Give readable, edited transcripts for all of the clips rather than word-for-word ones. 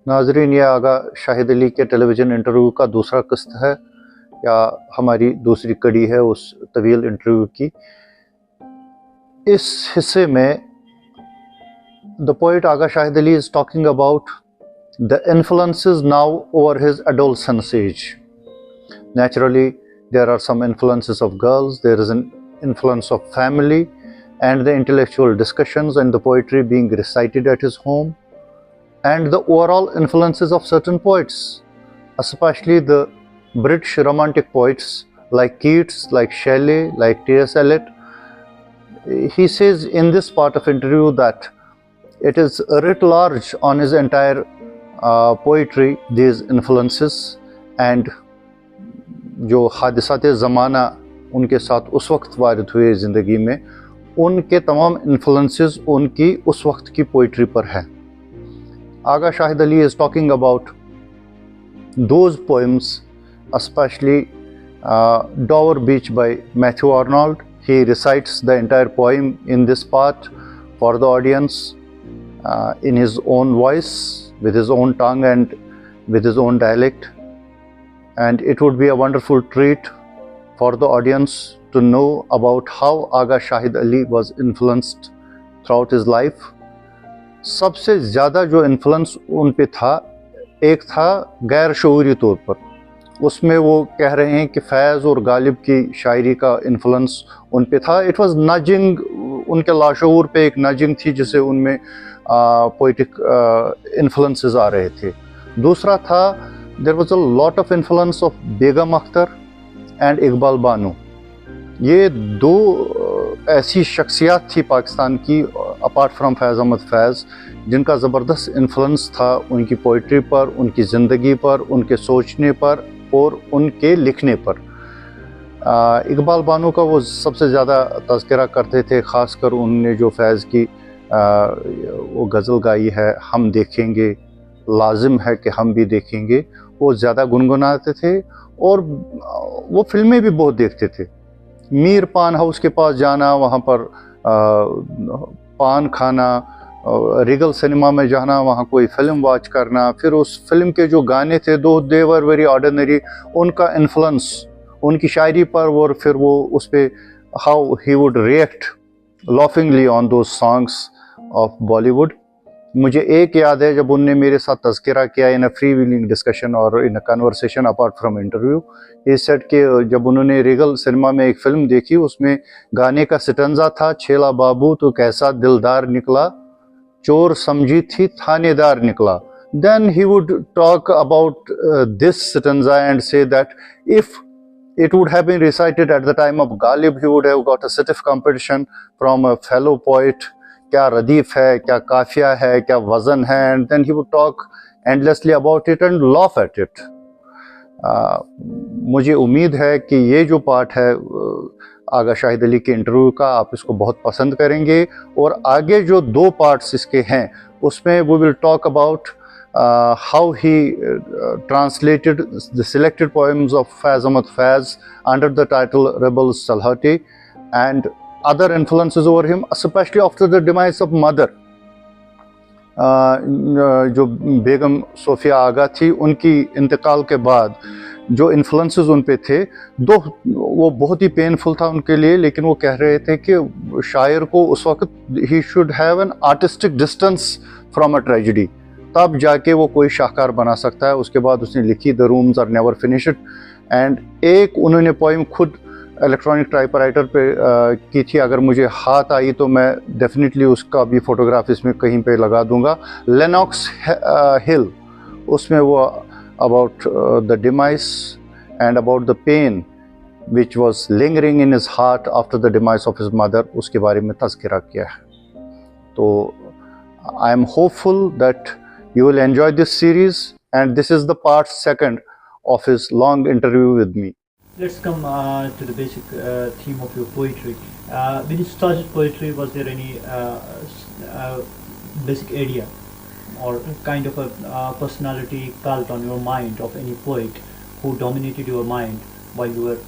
नाजरीन, ये आगा शाहिद अली के टेलीविज़न इंटरव्यू का दूसरा किस्त है या हमारी दूसरी कड़ी है उस तवील इंटरव्यू की। इस हिस्से में the poet Agha Shahid Ali is talking about the influences now over his adolescence age. Naturally, there are some influences of girls, there is an influence of family, and the intellectual discussions and the poetry being recited at his home, and the overall influences of certain poets, especially the British romantic poets like Keats, like Shelley, like T.S. Eliot. He says in this part of interview that it is writ large on his entire poetry, these influences, and जो हादिसात ज़माना उनके साथ उस वक्त वारिद हुए ज़िंदगी में, उनके तमाम इन्फ्लुएंसेस उनकी उस वक्त की पोइट्री पर है। Agha Shahid Ali is talking about those poems, especially Dover Beach by Matthew Arnold. He recites the entire poem in this part for the audience in his own voice, with his own tongue and with his own dialect. And it would be a wonderful treat for the audience to know about how Aga Shahid Ali was influenced throughout his life. सबसे ज़्यादा जो influence उन पे था, एक था गैर शऊरी तौर पर। उसमें वो कह रहे हैं कि फैज़ और गालिब की शायरी का इन्फ्लुएंस उन पे था। इट वाज नजिंग, उनके लाशऊर पे एक नजिंग थी जिसे उनमें पोइटिक इन्फ्लुएंसेस आ रहे थे। दूसरा था, there was a lot of influence of Begum Akhtar and Iqbal Bano. ये दो ऐसी शख्सियात थी पाकिस्तान की, अपार्ट फ्राम फैज़ अहमद फैज़, जिनका ज़बरदस्त इन्फ्लुएंस था उनकी पोइट्री पर, उनकी ज़िंदगी पर, उनके सोचने पर और उनके लिखने पर। इकबाल बानो का वो सबसे ज़्यादा तज़किरा करते थे, ख़ासकर उनने जो फैज़ की वो गज़ल गाई है, हम देखेंगे, लाजिम है कि हम भी देखेंगे, वो ज़्यादा गुनगुनाते थे। और वो फिल्में भी बहुत देखते थे। मीर पान हाउस के पास जाना, वहाँ पर पान खाना, रीगल सिनेमा में जाना, वहाँ कोई फ़िल्म वॉच करना, फिर उस फिल्म के जो गाने थे though they were very ordinary, उनका इन्फ्लुएंस उनकी शायरी पर, और फिर वो उस पर how he would react laughingly on those songs of Bollywood. मुझे एक याद है, जब उनने मेरे साथ तज़किरा किया in a free wheeling discussion और in a conversation apart from interview, ये सेट कि जब उन्होंने रीगल सिनेमा में एक फ़िल्म देखी, उसमें गाने का सिटंजा था, छेला बाबू तो कैसा दिलदार निकला, चोर समझी थी थानेदार निकला। Then he would talk about this stanza and say that if it would have been recited at the time of Ghalib, he would have got a stiff competition from a fellow poet. क्या रदीफ है, क्या काफिया है, क्या वज़न है, and then he would talk endlessly about it and laugh at it. मुझे उम्मीद है कि ये जो पार्ट है आगा शाहिद अली के इंटरव्यू का, आप इसको बहुत पसंद करेंगे। और आगे जो दो पार्ट्स इसके हैं, उसमें we will talk about how he translated the selected poems of Faiz Ahmad Faiz under the title Rebel Salhati and other influences over him, especially after the demise of mother. जो बेगम Sophia आगा थी, उनकी इंतकाल के बाद जो influences उन पे थे, दो वो बहुत ही पेनफुल था उनके लिए, लेकिन वो कह रहे थे कि शायर को उस वक्त he should have an artistic distance from a tragedy, तब जाके वो कोई शाहकार बना सकता है। उसके बाद उसने लिखी the rooms are never finished, and एक उन्होंने पोइम खुद इलेक्ट्रॉनिक टाइपराइटर पे की थी। अगर मुझे हाथ आई तो मैं डेफिनेटली उसका भी फ़ोटोग्राफ इसमें कहीं पे लगा दूंगा। लेनॉक्स हिल, उसमें वो about the demise and about the pain which was lingering in his heart after the demise of his mother, उसके बारे में तज़किरा किया है। तो I am hopeful that you will enjoy this series, and this is the part second of his long interview with me. Let's come to the basic theme of your poetry. When you started poetry, was there any basic idea or kind of a personality cult on your mind of any poet who dominated your mind while you were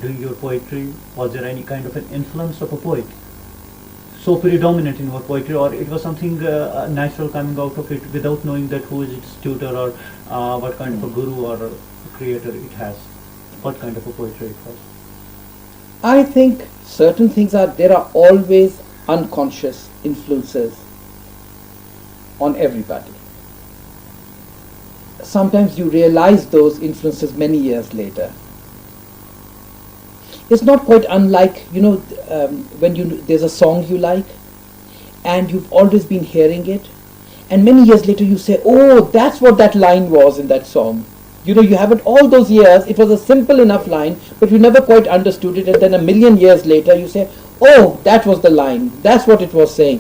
doing your poetry? Was there any kind of an influence of a poet? so predominant in your poetry, or it was something natural coming out of it without knowing that who is its tutor, or what kind of a guru or a creator it has? What kind of a poetry it was? I think certain things there are always unconscious influences on everybody. Sometimes you realize those influences many years later. It's not quite unlike, when there's a song you like and you've always been hearing it, and many years later you say, oh, that's what that line was in that song. You haven't, all those years, it was a simple enough line, but you never quite understood it, and then a million years later you say, oh, that was the line, that's what it was saying.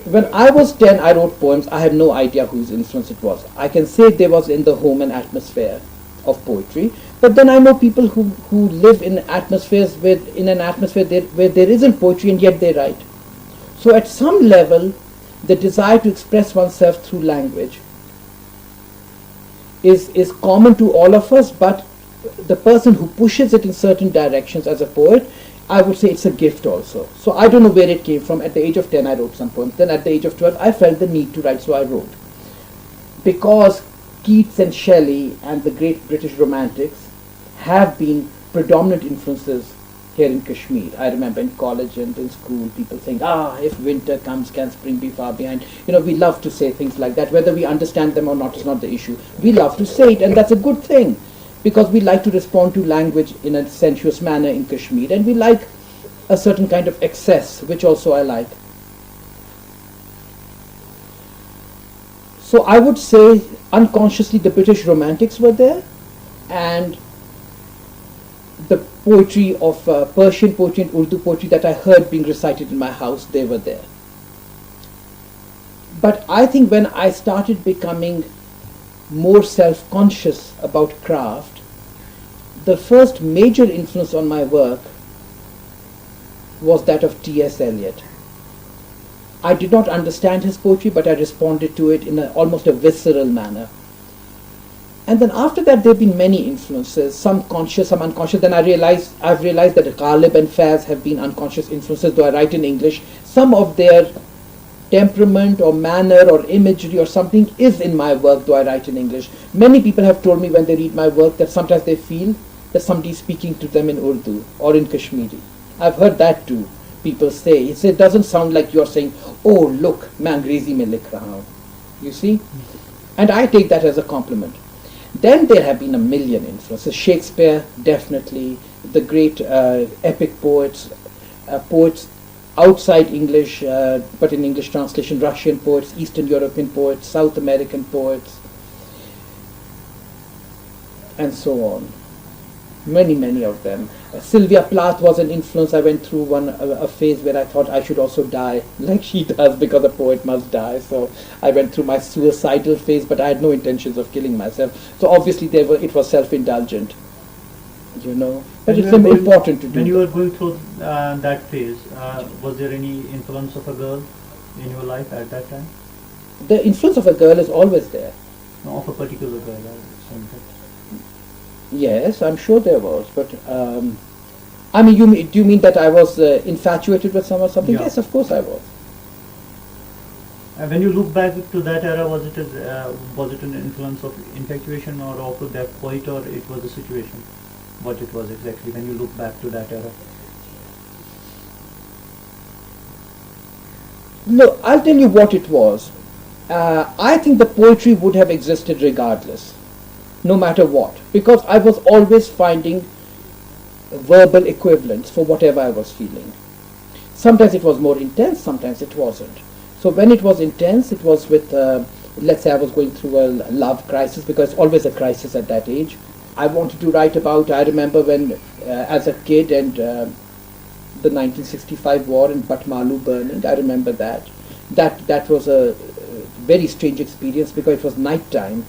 When I was 10, I wrote poems. I had no idea whose influence it was. I can say there was in the home an atmosphere of poetry, but then I know people who live in atmospheres where there isn't poetry, and yet they write. So at some level, the desire to express oneself through language is common to all of us, but the person who pushes it in certain directions as a poet, I would say it's a gift also. So I don't know where it came from. At the age of 10, I wrote some poems. Then at the age of 12, I felt the need to write, so I wrote. Because Keats and Shelley and the great British romantics have been predominant influences here in Kashmir. I remember in college and in school, people saying, if winter comes, can spring be far behind? We love to say things like that. Whether we understand them or not is not the issue. We love to say it, and that's a good thing, because we like to respond to language in a sensuous manner in Kashmir, and we like a certain kind of excess, which also I like. So I would say unconsciously the British romantics were there, and the poetry of Persian poetry and Urdu poetry that I heard being recited in my house, they were there. But I think when I started becoming more self-conscious about craft, the first major influence on my work was that of T.S. Eliot. I did not understand his poetry, but I responded to it in almost a visceral manner. And then after that, there have been many influences, some conscious, some unconscious. Then I've realized that Ghalib and Faz have been unconscious influences, though I write in English. Some of their temperament or manner or imagery or something is in my work, though I write in English. Many people have told me when they read my work that sometimes they feel that somebody is speaking to them in Urdu or in Kashmiri. I've heard that too. People say, it doesn't sound like you're saying, oh, look, मैं अंग्रेजी में लिख रहा हूँ. You see? And I take that as a compliment. Then there have been a million influences. Shakespeare, definitely, the great epic poets, poets outside English, but in English translation, Russian poets, Eastern European poets, South American poets, and so on. Many, many of them. Sylvia Plath was an influence. I went through a phase where I thought I should also die, like she does, because a poet must die. So I went through my suicidal phase, but I had no intentions of killing myself. So obviously it was self-indulgent, But it's important to do. When you were going through that phase, was there any influence of a girl in your life at that time? The influence of a girl is always there. No, of a particular girl, something. Yes, I'm sure there was, but do you mean that I was infatuated with someone or something? Yeah. Yes, of course I was. When you look back to that era, was it an influence of infatuation or of that poet, or it was a situation? What it was exactly when you look back to that era? No, I'll tell you what it was. I think the poetry would have existed regardless, no matter what, because I was always finding verbal equivalents for whatever I was feeling. Sometimes it was more intense, sometimes it wasn't. So when it was intense, it was with, let's say I was going through a love crisis, because it's always a crisis at that age. I wanted to write about, I remember when, as a kid, and the 1965 war and Batmalu burning, I remember that. That was a very strange experience, because it was night time,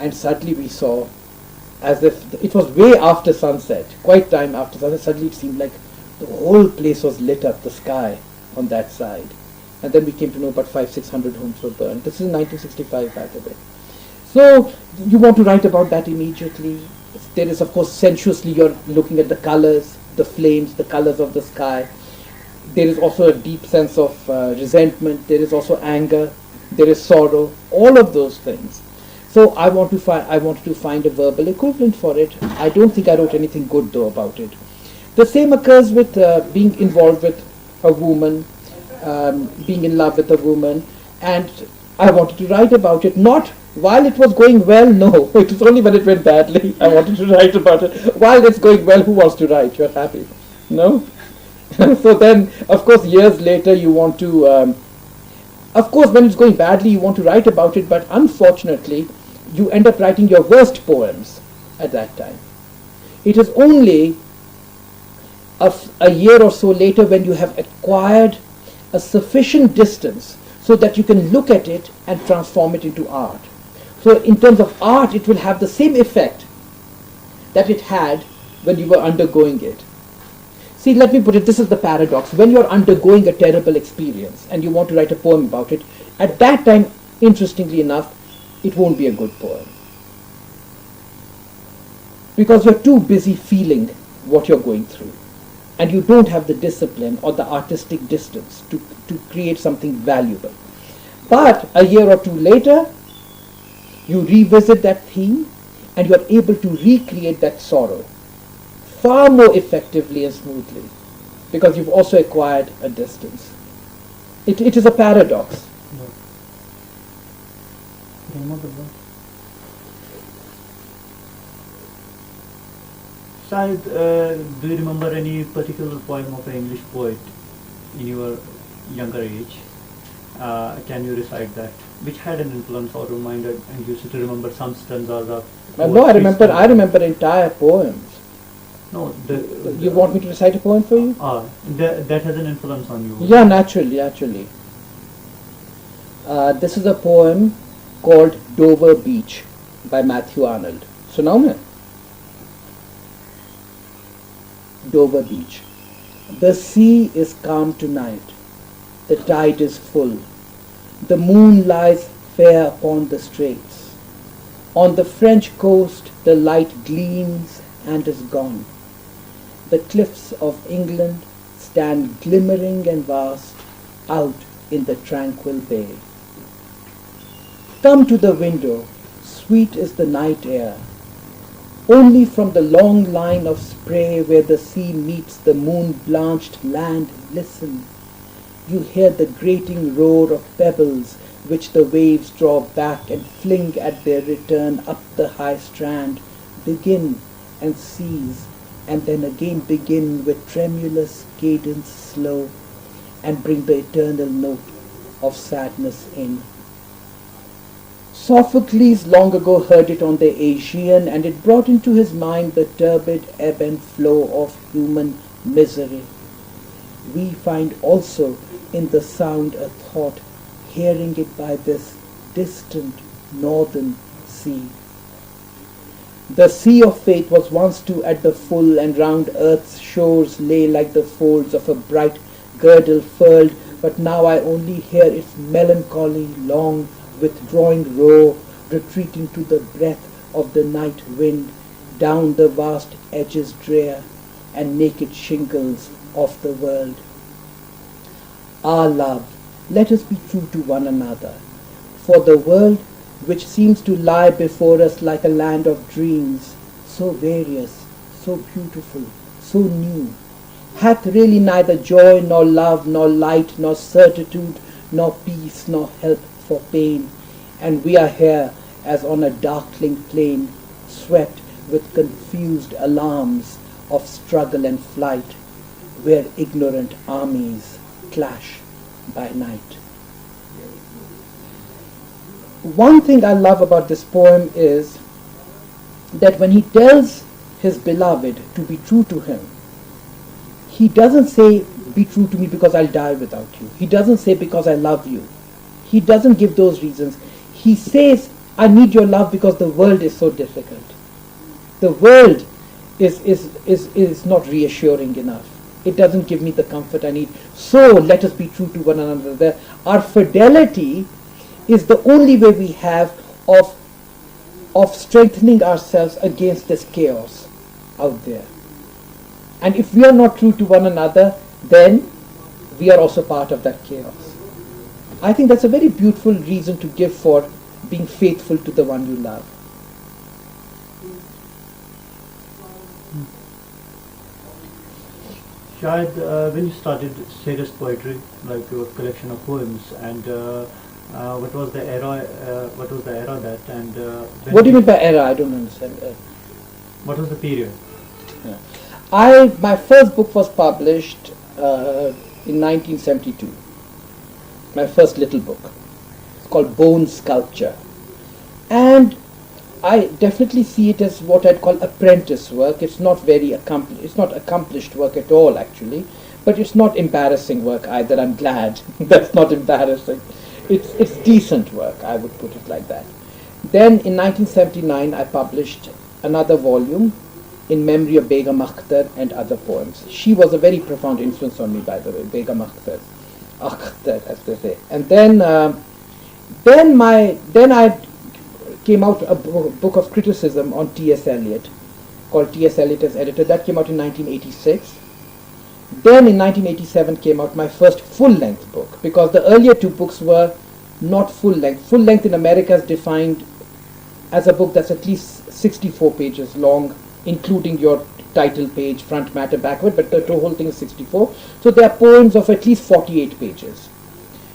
and suddenly we saw, as if it was way after sunset, quite time after sunset, suddenly it seemed like the whole place was lit up, the sky on that side. And then we came to know about 500-600 homes were burned. This is 1965, by the way. So you want to write about that immediately. There is, of course, sensuously you're looking at the colors, the flames, the colors of the sky. There is also a deep sense of resentment. There is also anger. There is sorrow. All of those things. So I wanted to find a verbal equivalent for it. I don't think I wrote anything good though about it. The same occurs with being involved with a woman, being in love with a woman, and I wanted to write about it, not while it was going well, no, it was only when it went badly I wanted to write about it. While it's going well, who wants to write? You're happy, no? So then, of course, years later you want to, of course when it's going badly you want to write about it, but unfortunately you end up writing your worst poems at that time. It is only a year or so later when you have acquired a sufficient distance so that you can look at it and transform it into art. So in terms of art, it will have the same effect that it had when you were undergoing it. See, let me put it, this is the paradox. When you're undergoing a terrible experience and you want to write a poem about it, at that time, interestingly enough, it won't be a good poem. Because you're too busy feeling what you're going through. And you don't have the discipline or the artistic distance to create something valuable. But a year or two later, you revisit that theme and you are able to recreate that sorrow far more effectively and smoothly because you've also acquired a distance. It is a paradox. Shahid, do you remember any particular poem of an English poet in your younger age? Can you recite that? Which had an influence or reminded and used to remember some stanzas of... No, I remember entire poems. No, you want me to recite a poem for you? That has an influence on you. Yeah, naturally. This is a poem called Dover Beach by Matthew Arnold. सुनाऊं मैं? Dover Beach. The sea is calm tonight. The tide is full. The moon lies fair upon the straits. On the French coast the light gleams and is gone. The cliffs of England stand glimmering and vast out in the tranquil bay. Come to the window, sweet is the night air. Only from the long line of spray where the sea meets the moon-blanched land listen. You hear the grating roar of pebbles which the waves draw back and fling at their return up the high strand, begin and cease, and then again begin with tremulous cadence slow, and bring the eternal note of sadness in. Sophocles long ago heard it on the Aegean, and it brought into his mind the turbid ebb and flow of human misery. We find also in the sound a thought, hearing it by this distant northern sea. The sea of fate was once too at the full, and round earth's shores lay like the folds of a bright girdle furled, but now I only hear its melancholy long withdrawing roar, retreating to the breath of the night wind, down the vast edges drear and naked shingles of the world. Ah, love, let us be true to one another, for the world which seems to lie before us like a land of dreams, so various, so beautiful, so new, hath really neither joy nor love nor light nor certitude nor peace nor help for pain, and we are here as on a darkling plain, swept with confused alarms of struggle and flight, where ignorant armies clash by night. One thing I love about this poem is that when he tells his beloved to be true to him, he doesn't say, be true to me because I'll die without you. He doesn't say, because I love you. He doesn't give those reasons. He says, I need your love because the world is so difficult. The world is not reassuring enough. It doesn't give me the comfort I need. So let us be true to one another. Our fidelity is the only way we have of strengthening ourselves against this chaos out there. And if we are not true to one another, then we are also part of that chaos. I think that's a very beautiful reason to give for being faithful to the one you love. Shahid, when you started serious poetry, like your collection of poems, and what was the era? What was the era that? And What do you mean by era? I don't understand. what was the period? My first book was published in 1972. My first little book. It's called Bone Sculpture. And I definitely see it as what I'd call apprentice work. It's not very it's not accomplished work at all, actually, but it's not embarrassing work either. I'm glad that's not embarrassing. It's decent work, I would put it like that. Then in 1979, I published another volume in memory of Begum Akhtar and other poems. She was a very profound influence on me, by the way, Begum Akhtar, as they say. And then I came out a book of criticism on T.S. Eliot, called T.S. Eliot as Editor. That came out in 1986. Then in 1987 came out my first full-length book, because the earlier two books were not full-length. Full-length in America is defined as a book that's at least 64 pages long, including your title page, front matter, backward, but the whole thing is 64. So they are poems of at least 48 pages.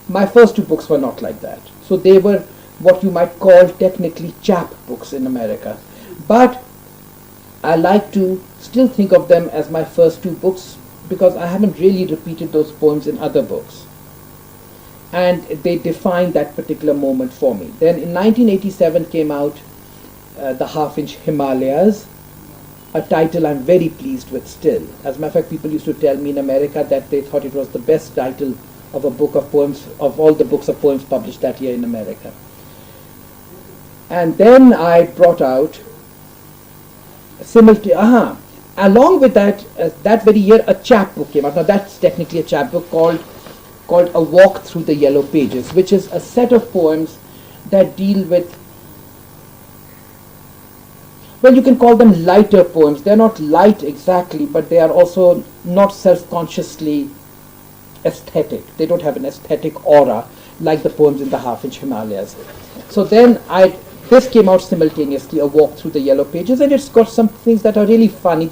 My first two books were not like that. So they were what you might call technically chap books in America. But I like to still think of them as my first two books, because I haven't really repeated those poems in other books. And they define that particular moment for me. Then in 1987 came out The Half-Inch Himalayas, a title I'm very pleased with still. As a matter of fact, people used to tell me in America that they thought it was the best title of a book of poems, of all the books of poems published that year in America. And then I brought out along with that, that very year, a chap book came out. Now that's technically a chap book called A Walk Through the Yellow Pages, which is a set of poems that deal with, well, you can call them lighter poems. They're not light exactly, but they are also not self-consciously aesthetic. They don't have an aesthetic aura like the poems in the Half-Inch Himalayas. So then this came out simultaneously, A Walk Through the Yellow Pages, and it's got some things that are really funny.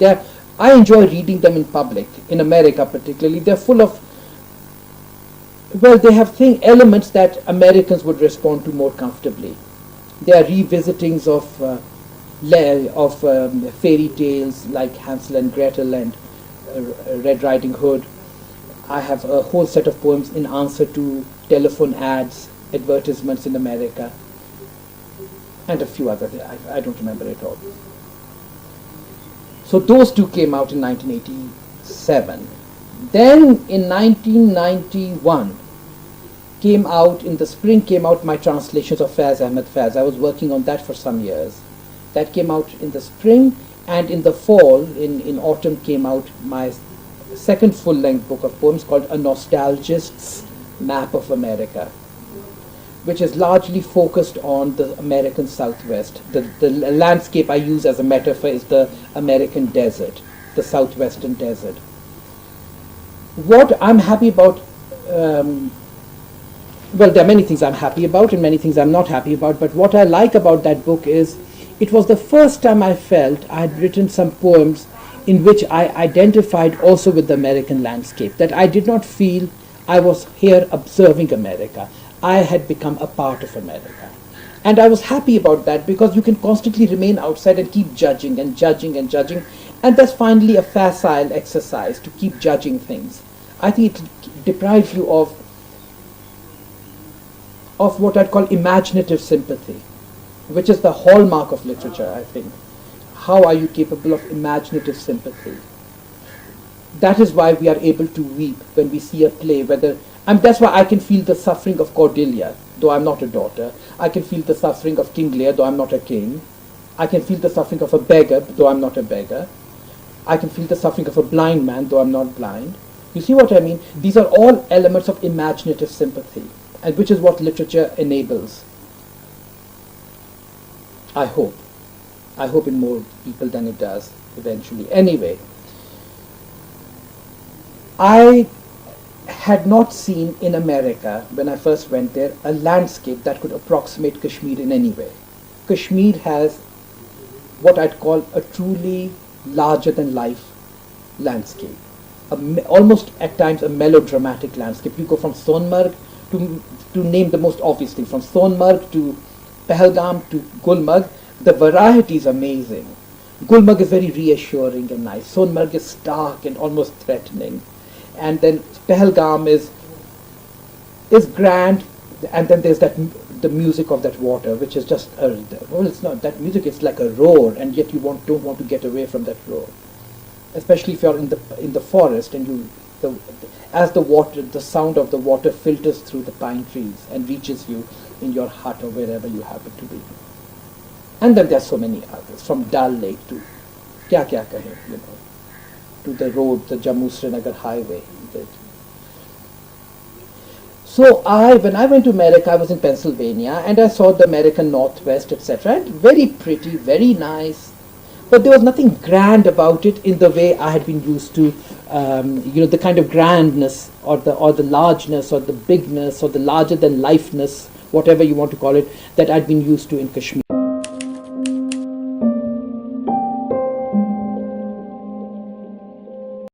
I enjoy reading them in public, in America particularly. They're full of, well, they have elements that Americans would respond to more comfortably. They are revisitings of fairy tales like Hansel and Gretel and Red Riding Hood. I have a whole set of poems in answer to telephone ads, advertisements in America, and a few others. I don't remember it all. So those two came out in 1987. Then in 1991 in the spring came out my translations of Faiz Ahmed Faiz. I was working on that for some years. That came out in the spring, and in the fall, in autumn, came out my second full-length book of poems called A Nostalgist's Map of America, which is largely focused on the American Southwest. The landscape I use as a metaphor is the American desert, the Southwestern desert. What I'm happy about, well, there are many things I'm happy about and many things I'm not happy about, but what I like about that book is it was the first time I felt I had written some poems in which I identified also with the American landscape, that I did not feel I was here observing America. I had become a part of America. And I was happy about that, because you can constantly remain outside and keep judging and judging and judging, and that's finally a facile exercise to keep judging things. I think it deprives you of what I'd call imaginative sympathy, which is the hallmark of literature, I think. How are you capable of imaginative sympathy? That is why we are able to weep when we see a play, that's why I can feel the suffering of Cordelia, though I'm not a daughter. I can feel the suffering of King Lear, though I'm not a king. I can feel the suffering of a beggar, though I'm not a beggar. I can feel the suffering of a blind man, though I'm not blind. You see what I mean? These are all elements of imaginative sympathy, and which is what literature enables. I hope. I hope in more people than it does eventually. Anyway, I had not seen in America, when I first went there, a landscape that could approximate Kashmir in any way. Kashmir has what I'd call a truly larger than life landscape, almost at times a melodramatic landscape. You go from Sonmarg to name the most obvious thing, from Sonmarg to Pahalgam to Gulmarg, the variety is amazing. Gulmarg is very reassuring and nice. Sonmarg is stark and almost threatening. And then Pahalgam is grand, and then there's the music of that water, which is just it's not that music. It's like a roar, and yet you don't want to get away from that roar. Especially if you're in the forest, and as the sound of the water filters through the pine trees and reaches you in your hut or wherever you happen to be. And then there's so many others, from Dal Lake to kya kahe, to the road, the Jammu-Srinagar highway. So when I went to America, I was in Pennsylvania, and I saw the American Northwest, etc. And very pretty, very nice, but there was nothing grand about it in the way I had been used to, the kind of grandness or the largeness or the bigness or the larger than lifeness, whatever you want to call it, that I'd been used to in Kashmir.